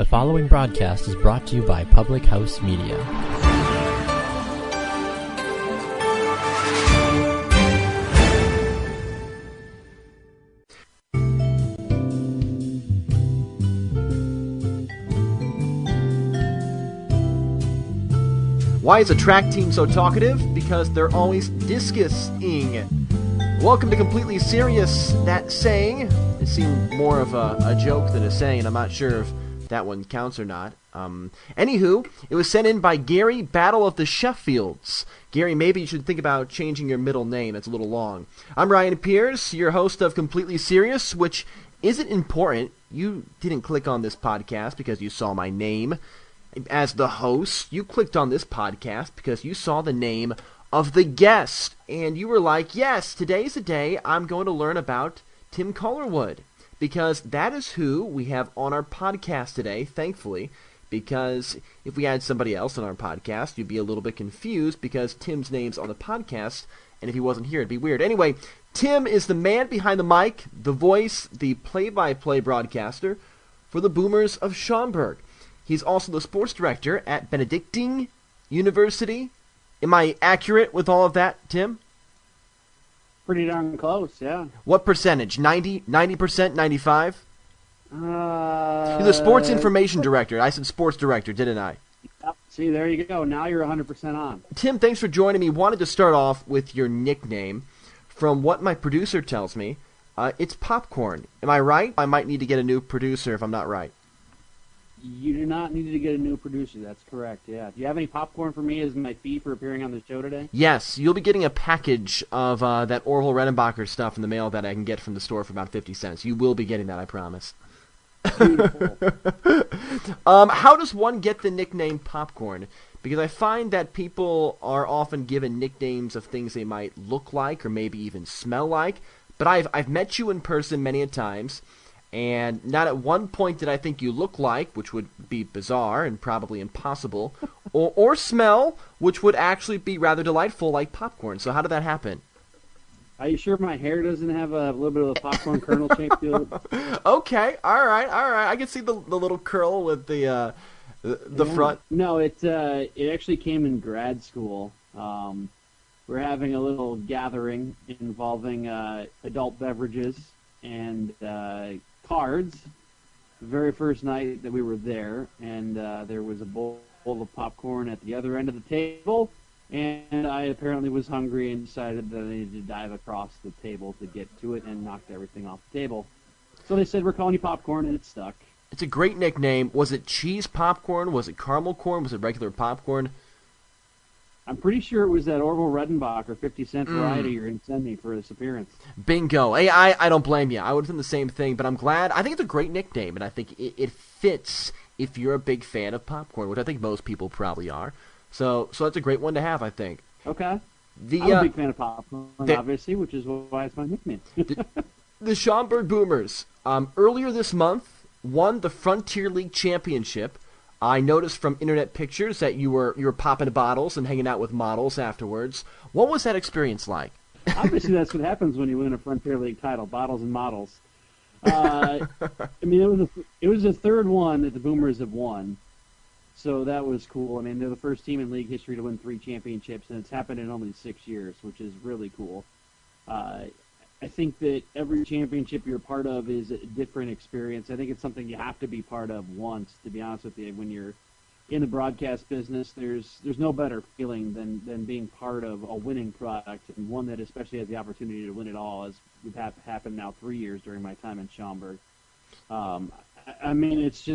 The following broadcast is brought to you by Public House Media. Why is a track team so talkative? Because they're always discus-ing. Welcome to Completely Serious. That saying, it seemed more of a joke than a saying, and I'm not sure if that one counts or not. Anywho, it was sent in by Gary, Battle of the Sheffields. Gary, maybe you should think about changing your middle name. It's a little long. I'm Ryan Piers, your host of Completely Serious, which isn't important. You didn't click on this podcast because you saw my name as the host. You clicked on this podcast because you saw the name of the guest, and you were like, yes, today's the day I'm going to learn about Tim Calderwood, because that is who we have on our podcast today, thankfully, because if we had somebody else on our podcast, you'd be a little bit confused because Tim's name's on the podcast, and if he wasn't here, it'd be weird. Anyway, Tim is the man behind the mic, the voice, the play-by-play broadcaster for the Boomers of Schaumburg. He's also the sports director at Benedictine University. Am I accurate with all of that, Tim? Pretty darn close, yeah. What percentage? 90%, 95? You're the sports information director. I said sports director, didn't I? Yep. See, there you go. Now you're 100% on. Tim, thanks for joining me. Wanted to start off with your nickname. From what my producer tells me, it's Popcorn. Am I right? I might need to get a new producer if I'm not right. You do not need to get a new producer. That's correct, yeah. Do you have any popcorn for me as my fee for appearing on the show today? Yes, you'll be getting a package of that Orville Redenbacher stuff in the mail that I can get from the store for about 50 cents. You will be getting that, I promise. Beautiful. How does one get the nickname Popcorn? Because I find that people are often given nicknames of things they might look like or maybe even smell like. But I've met you in person many a times, and not at one point did I think you look like, which would be bizarre and probably impossible, or smell, which would actually be rather delightful, like popcorn. So how did that happen? Are you sure my hair doesn't have a little bit of a popcorn kernel shape to it? Okay, all right. I can see the little curl with the front. No, it actually came in grad school. We're having a little gathering involving adult beverages and cards. The very first night that we were there, and there was a bowl of popcorn at the other end of the table, and I apparently was hungry and decided that I needed to dive across the table to get to it and knocked everything off the table. So they said, we're calling you Popcorn, and it stuck. It's a great nickname. Was it cheese popcorn? Was it caramel corn? Was it regular popcorn? I'm pretty sure it was that Orville Redenbacher 50-cent variety you're going to send me for this appearance. Bingo. Hey, I don't blame you. I would have done the same thing, but I'm glad. I think it's a great nickname, and I think it fits if you're a big fan of popcorn, which I think most people probably are. So that's a great one to have, I think. Okay. I'm a big fan of popcorn, obviously, which is why it's my nickname. The Schaumburg Boomers, earlier this month, won the Frontier League Championship. I noticed from internet pictures that you were popping bottles and hanging out with models afterwards. What was that experience like? Obviously, that's what happens when you win a Frontier League title, bottles and models. I mean, it was the third one that the Boomers have won, so that was cool. I mean, they're the first team in league history to win 3 championships, and it's happened in only 6 years, which is really cool. I think that every championship you're part of is a different experience. I think it's something you have to be part of once, to be honest with you. When you're in the broadcast business, there's no better feeling than being part of a winning product, and one that especially has the opportunity to win it all, as we've happened now 3 years during my time in Schaumburg. I mean, it's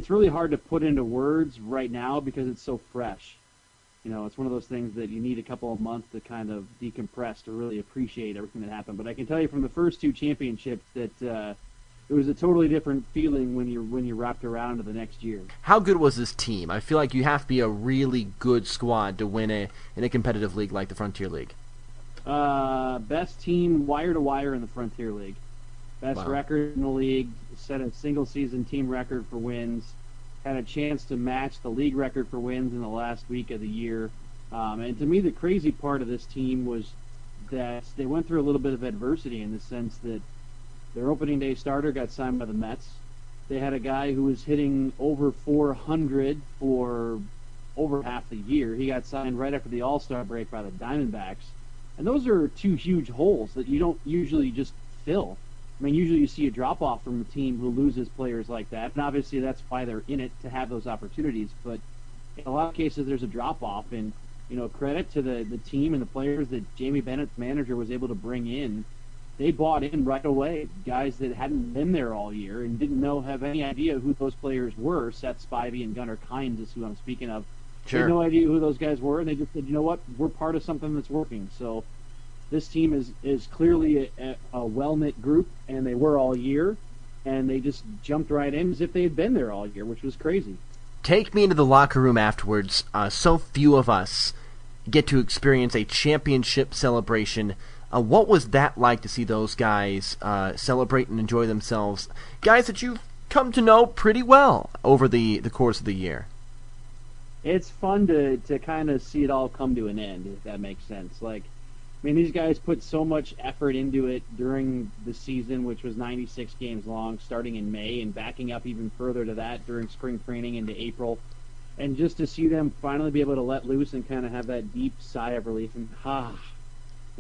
really hard to put into words right now because it's so fresh. You know, it's one of those things that you need a couple of months to kind of decompress to really appreciate everything that happened. But I can tell you from the first 2 championships that it was a totally different feeling when you wrapped around to the next year. How good was this team? I feel like you have to be a really good squad to win in a competitive league like the Frontier League. Best team wire to wire in the Frontier League. Best record in the league. Set a single season team record for wins. Had a chance to match the league record for wins in the last week of the year. And to me, the crazy part of this team was that they went through a little bit of adversity in the sense that their opening day starter got signed by the Mets. They had a guy who was hitting over 400 for over half the year. He got signed right after the All-Star break by the Diamondbacks. And those are two huge holes that you don't usually just fill. I mean, usually you see a drop-off from a team who loses players like that, and obviously that's why they're in it, to have those opportunities. But in a lot of cases, there's a drop-off, and credit to the team and the players that Jamie Bennett's manager was able to bring in. They bought in right away, guys that hadn't been there all year and didn't have any idea who those players were. Seth Spivey and Gunnar Kynes is who I'm speaking of. Sure. They had no idea who those guys were, and they just said, you know what, we're part of something that's working. So this team is clearly a well-knit group, and they were all year, and they just jumped right in as if they had been there all year, which was crazy. Take me into the locker room afterwards. So few of us get to experience a championship celebration. What was that like to see those guys celebrate and enjoy themselves? Guys that you've come to know pretty well over the course of the year. It's fun to kind of see it all come to an end, if that makes sense. Like, I mean, these guys put so much effort into it during the season, which was 96 games long, starting in May, and backing up even further to that during spring training into April. And just to see them finally be able to let loose and kind of have that deep sigh of relief and,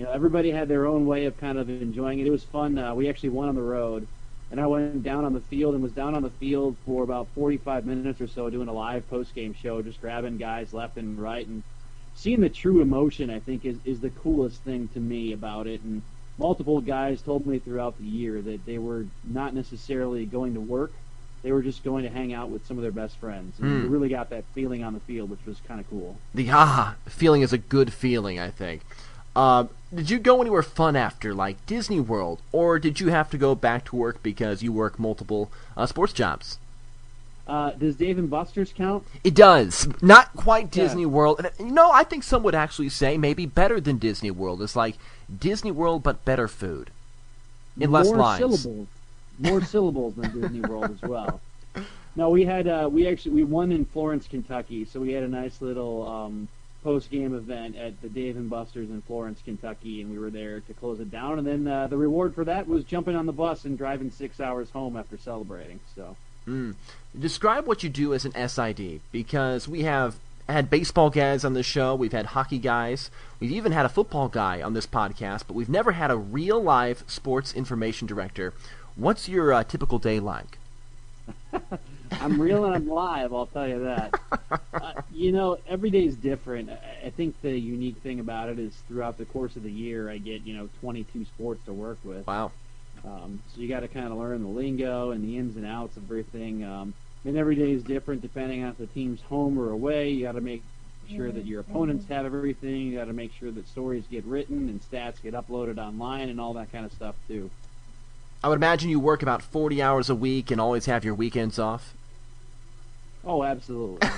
everybody had their own way of kind of enjoying it. It was fun. We actually went on the road, and I went down on the field and was down on the field for about 45 minutes or so doing a live post-game show, just grabbing guys left and right. And seeing the true emotion, I think, is the coolest thing to me about it. And multiple guys told me throughout the year that they were not necessarily going to work. They were just going to hang out with some of their best friends. And you really got that feeling on the field, which was kind of cool. The feeling is a good feeling, I think. Did you go anywhere fun after, like Disney World, or did you have to go back to work because you work multiple sports jobs? Does Dave & Buster's count? It does. Not quite Disney World. I think some would actually say maybe better than Disney World. It's like Disney World, but better food. In less lines. More syllables than Disney World as well. No, we had we won in Florence, Kentucky, so we had a nice little post-game event at the Dave & Buster's in Florence, Kentucky, and we were there to close it down. And then the reward for that was jumping on the bus and driving 6 hours home after celebrating. So, describe what you do as an SID, because we have had baseball guys on the show, we've had hockey guys, we've even had a football guy on this podcast, but we've never had a real live sports information director. What's your typical day like? I'm real and I'm live, I'll tell you that. Every day is different. I think the unique thing about it is throughout the course of the year, I get, 22 sports to work with. Wow. So you got to kind of learn the lingo and the ins and outs of everything. And every day is different depending on if the team's home or away. You got to make sure that your opponents have everything. You got to make sure that stories get written and stats get uploaded online and all that kind of stuff, too. I would imagine you work about 40 hours a week and always have your weekends off. Oh, absolutely.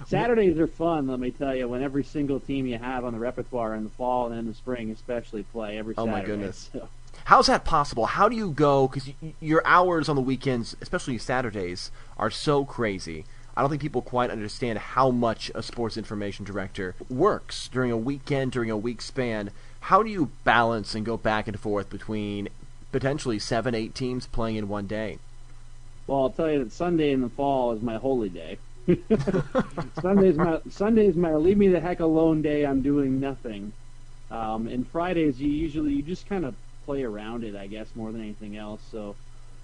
Saturdays are fun, let me tell you, when every single team you have on the repertoire in the fall and in the spring especially play every Saturday. Oh, my goodness. So. How's that possible? How do you go? Because your hours on the weekends, especially Saturdays, are so crazy. I don't think people quite understand how much a sports information director works during a weekend, during a week span. How do you balance and go back and forth between potentially 7-8 teams playing in one day? Well, I'll tell you that Sunday in the fall is my holy day. Sunday's my leave me the heck alone day. I'm doing nothing. And Fridays you just kind of play around it, I guess, more than anything else. So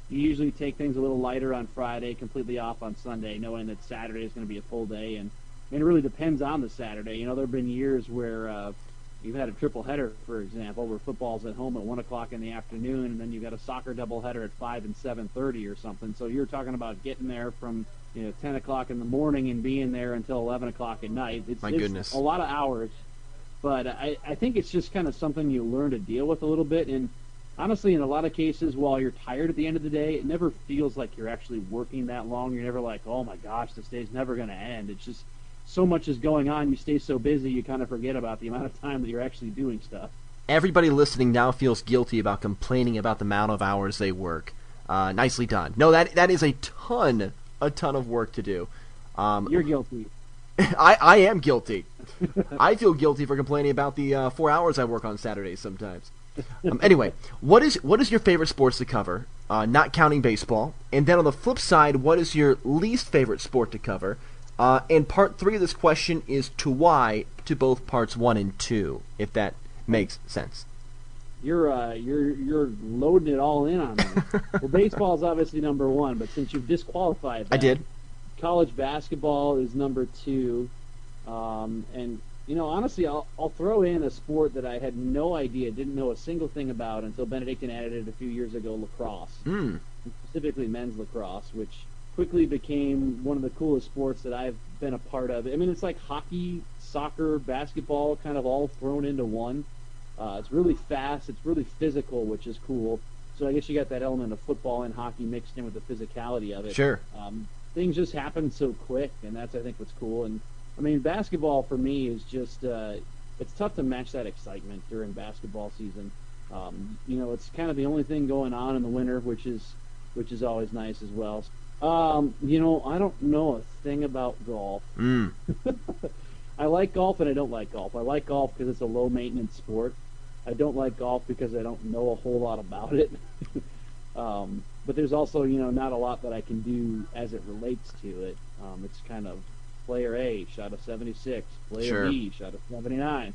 you usually take things a little lighter on Friday, completely off on Sunday, knowing that Saturday is going to be a full day. And it really depends on the Saturday. There have been years where you've had a triple header, for example, where football's at home at 1 o'clock in the afternoon, and then you've got a soccer doubleheader at 5 and 7:30 or something. So you're talking about getting there from 10 o'clock in the morning and being there until 11 o'clock at night. It's a lot of hours, but I think it's just kind of something you learn to deal with a little bit. And honestly, in a lot of cases, while you're tired at the end of the day, it never feels like you're actually working that long. You're never like, oh my gosh, this day's never going to end. It's just so much is going on, you stay so busy, you kind of forget about the amount of time that you're actually doing stuff. Everybody listening now feels guilty about complaining about the amount of hours they work. Nicely done. No, that is a ton of work to do. You're guilty. I am guilty. I feel guilty for complaining about the 4 hours I work on Saturdays sometimes. Anyway, what is your favorite sports to cover? not counting baseball. And then on the flip side, what is your least favorite sport to cover? And part 3 of this question is to why to both parts 1 and 2, if that makes sense. You're loading it all in on me. Well, baseball is obviously number 1, but since you've disqualified that, I did. College basketball is number 2, and honestly, I'll throw in a sport that I had no idea, didn't know a single thing about until Benedictine added it a few years ago: lacrosse, specifically men's lacrosse, which quickly became one of the coolest sports that I've been a part of. I mean, it's like hockey, soccer, basketball, kind of all thrown into one. It's really fast. It's really physical, which is cool. So I guess you got that element of football and hockey mixed in with the physicality of it. Sure. Things just happen so quick, and that's, I think, what's cool. And I mean, basketball for me is just it's tough to match that excitement during basketball season. It's kind of the only thing going on in the winter, which is always nice as well. I don't know a thing about golf. I like golf and I don't like golf. I like golf because it's a low-maintenance sport. I don't like golf because I don't know a whole lot about it. But there's also, not a lot that I can do as it relates to it. It's kind of player A shot a 76, player Sure. B shot a 79.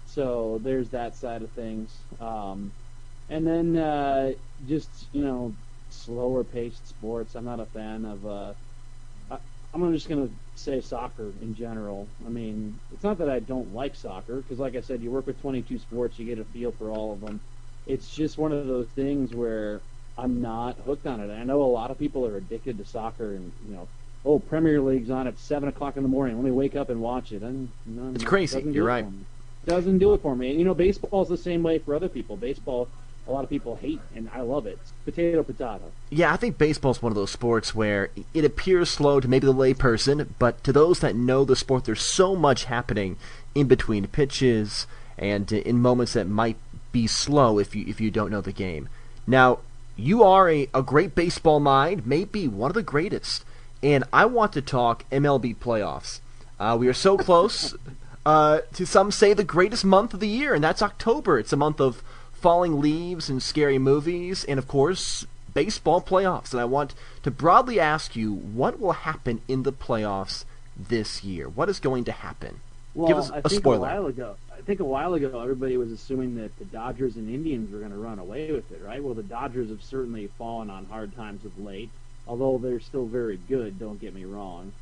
So there's that side of things. And then just, slower-paced sports. I'm not a fan of I'm just going to say soccer in general. I mean, it's not that I don't like soccer, because like I said, you work with 22 sports, you get a feel for all of them. It's just one of those things where I'm not hooked on it. I know a lot of people are addicted to soccer, and, Premier League's on at 7 o'clock in the morning. Let me wake up and watch it. And, It's crazy. You're right. Doesn't do it for me. And, baseball's the same way for other people. Baseball, a lot of people hate, and I love it. It's potato. Yeah, I think baseball's one of those sports where it appears slow to maybe the layperson, but to those that know the sport, there's so much happening in between pitches and in moments that might be slow if you don't know the game. Now, you are a great baseball mind, maybe one of the greatest, and I want to talk MLB playoffs. We are so close to some say the greatest month of the year, and that's October. It's a month of falling leaves and scary movies, and of course, baseball playoffs. And I want to broadly ask you, what will happen in the playoffs this year? What is going to happen? Well, Give us a spoiler. I think a while ago, everybody was assuming that the Dodgers and Indians were going to run away with it, right? Well, the Dodgers have certainly fallen on hard times of late, although they're still very good, don't get me wrong.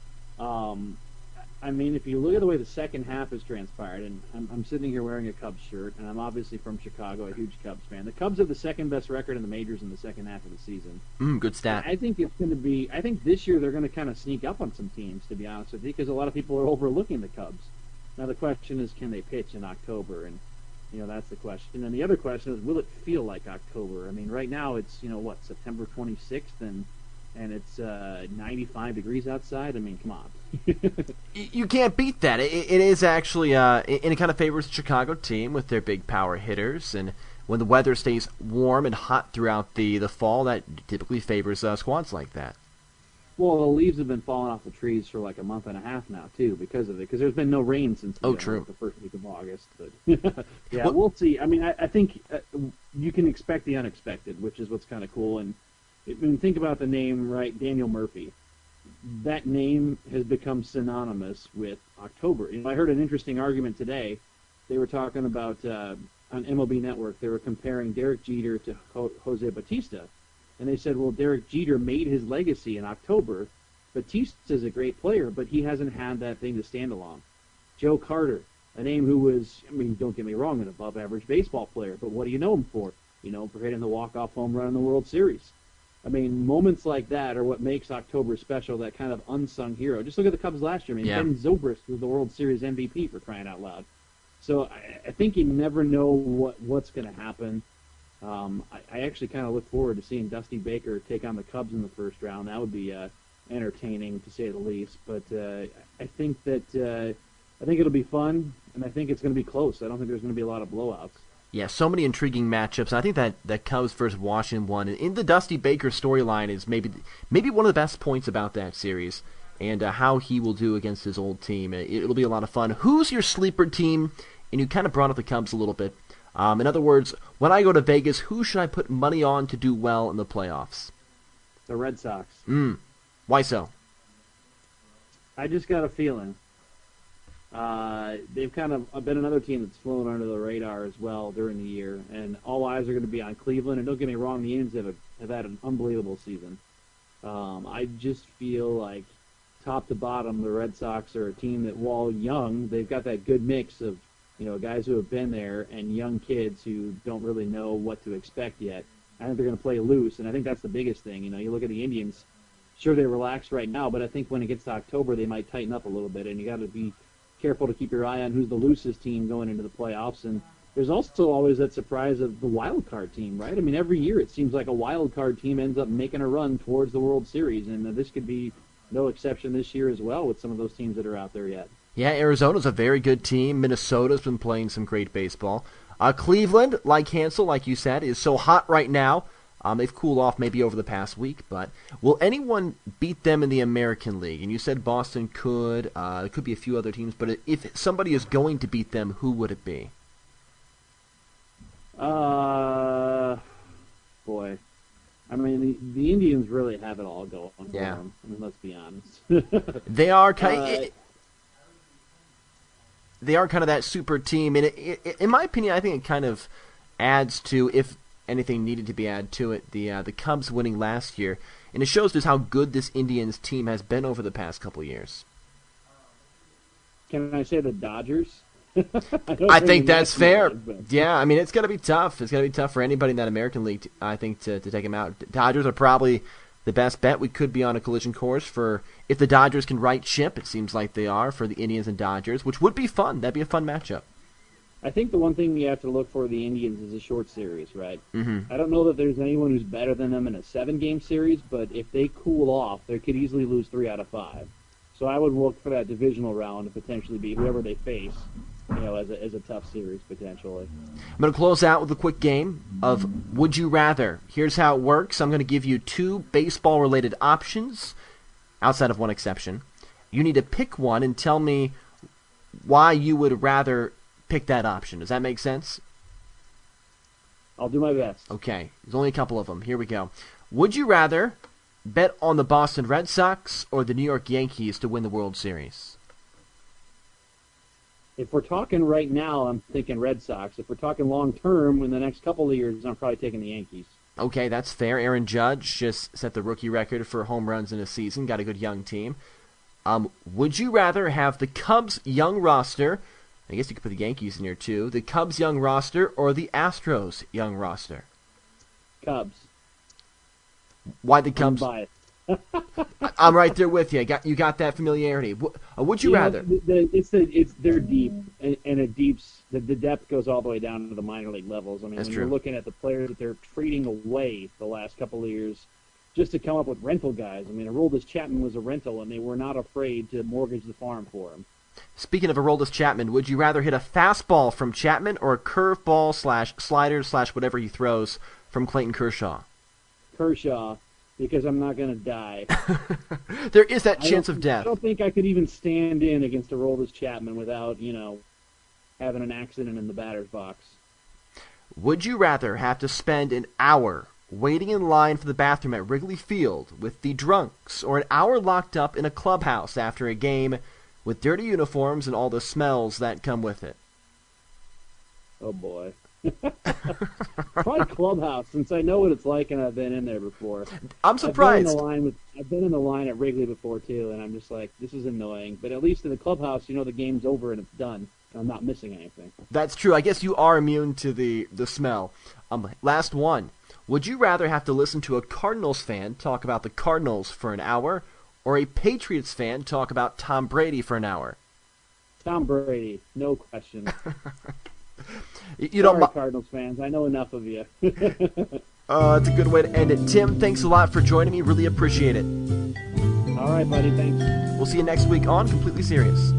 I mean, if you look at the way the second half has transpired, and I'm sitting here wearing a Cubs shirt, and I'm obviously from Chicago, a huge Cubs fan. The Cubs have the second best record in the majors in the second half of the season. Good stat. I think it's going to be. I think this year they're going to kind of sneak up on some teams, to be honest with you, because a lot of people are overlooking the Cubs. Now the question is, can they pitch in October? And that's the question. And the other question is, will it feel like October? I mean, right now it's September 26th, and it's 95 degrees outside. I mean, come on. You can't beat that. It is actually, and it kind of favors the Chicago team with their big power hitters. And when the weather stays warm and hot throughout the fall, that typically favors squads like that. Well, the leaves have been falling off the trees for like a month and a half now, too, because of it. Because there's been no rain since true. The first week of August. But yeah, we'll see. I mean, I think you can expect the unexpected, which is what's kind of cool. And think about the name, right? Daniel Murphy. That name has become synonymous with October. I heard an interesting argument today. They were talking about, on MLB Network, they were comparing Derek Jeter to Jose Bautista. And they said, well, Derek Jeter made his legacy in October. Bautista's a great player, but he hasn't had that thing to stand along. Joe Carter, a name who was, don't get me wrong, an above-average baseball player, but what do you know him for? For hitting the walk-off home run in the World Series. Moments like that are what makes October special, that kind of unsung hero. Just look at the Cubs last year. Ben Zobrist was the World Series MVP, for crying out loud. So I think you never know what's going to happen. I actually kind of look forward to seeing Dusty Baker take on the Cubs in the first round. That would be entertaining, to say the least. But I think it'll be fun, and I think it's going to be close. I don't think there's going to be a lot of blowouts. Yeah, so many intriguing matchups. I think that Cubs versus Washington one, and the Dusty Baker storyline is maybe one of the best points about that series, and how he will do against his old team. It'll be a lot of fun. Who's your sleeper team? And you kind of brought up the Cubs a little bit. In other words, when I go to Vegas, who should I put money on to do well in the playoffs? The Red Sox. Why so? I just got a feeling. They've kind of been another team that's flown under the radar as well during the year, and all eyes are going to be on Cleveland. And don't get me wrong, the Indians have had an unbelievable season. I just feel like top to bottom, the Red Sox are a team that, while young, they've got that good mix of guys who have been there and young kids who don't really know what to expect yet. I think they're going to play loose, and I think that's the biggest thing. You look at the Indians. Sure, they're relaxed right now, but I think when it gets to October, they might tighten up a little bit, and you got to be careful to keep your eye on who's the loosest team going into the playoffs. And there's also always that surprise of the wild card team, right? I mean, every year it seems like a wild card team ends up making a run towards the World Series, and this could be no exception this year as well with some of those teams that are out there yet. Yeah, Arizona's a very good team. Minnesota's been playing some great baseball. Cleveland, like Hansel, like you said, is so hot right now. They've cooled off maybe over the past week, but will anyone beat them in the American League? And you said Boston could. There could be a few other teams, but if somebody is going to beat them, who would it be? Boy. I mean, the Indians really have it all going for them. I mean, let's be honest. They are kind of that super team, and in my opinion, I think it kind of adds to, if anything needed to be added to it, the Cubs winning last year, and it shows just how good this Indians team has been over the past couple of years. Can I say the Dodgers? I think that's fair. Yeah, I mean, it's going to be tough. It's going to be tough for anybody in that American League, I think, to take them out. Dodgers are probably the best bet. We could be on a collision course for, if the Dodgers can right ship, it seems like they are, for the Indians and Dodgers, which would be fun. That'd be a fun matchup. I think the one thing you have to look for the Indians is a short series, right? Mm-hmm. I don't know that there's anyone who's better than them in a 7-game series, but if they cool off, they could easily lose 3 out of 5. So I would look for that divisional round to potentially be whoever they face, as a tough series potentially. I'm going to close out with a quick game of Would You Rather. Here's how it works. I'm going to give you 2 baseball-related options, outside of one exception. You need to pick one and tell me why you would rather pick that option. Does that make sense? I'll do my best. Okay. There's only a couple of them. Here we go. Would you rather bet on the Boston Red Sox or the New York Yankees to win the World Series? If we're talking right now, I'm thinking Red Sox. If we're talking long-term, in the next couple of years, I'm probably taking the Yankees. Okay, that's fair. Aaron Judge just set the rookie record for home runs in a season. Got a good young team. Would you rather have the Cubs' young roster, I guess you could put the Yankees in here too, the Cubs' young roster or the Astros' young roster? Cubs. Why the Cubs? I'm biased. I'm right there with you. You got that familiarity. Would you rather? They're deep, and the depth goes all the way down to the minor league levels. I mean, That's when true. you're looking at the players that they're trading away the last couple of years, just to come up with rental guys. I mean, Aroldis Chapman was a rental, and they were not afraid to mortgage the farm for him. Speaking of Aroldis Chapman, would you rather hit a fastball from Chapman or a curveball / slider / whatever he throws from Clayton Kershaw? Kershaw. Because I'm not going to die. There is that chance of death. I don't think I could even stand in against Aroldis Chapman without, having an accident in the batter's box. Would you rather have to spend an hour waiting in line for the bathroom at Wrigley Field with the drunks, or an hour locked up in a clubhouse after a game with dirty uniforms and all the smells that come with it? Oh, boy. Probably clubhouse, since I know what it's like and I've been in there before. I'm surprised. I've been in the line at Wrigley before too, and I'm just like, this is annoying. But at least in the clubhouse, the game's over and it's done, and I'm not missing anything. That's true. I guess you are immune to the smell. Last one. Would you rather have to listen to a Cardinals fan talk about the Cardinals for an hour, or a Patriots fan talk about Tom Brady for an hour? Tom Brady, no question. You Sorry, don't. Cardinals fans. I know enough of you. It's a good way to end it. Tim, thanks a lot for joining me. Really appreciate it. All right, buddy. Thanks. We'll see you next week on Completely Serious.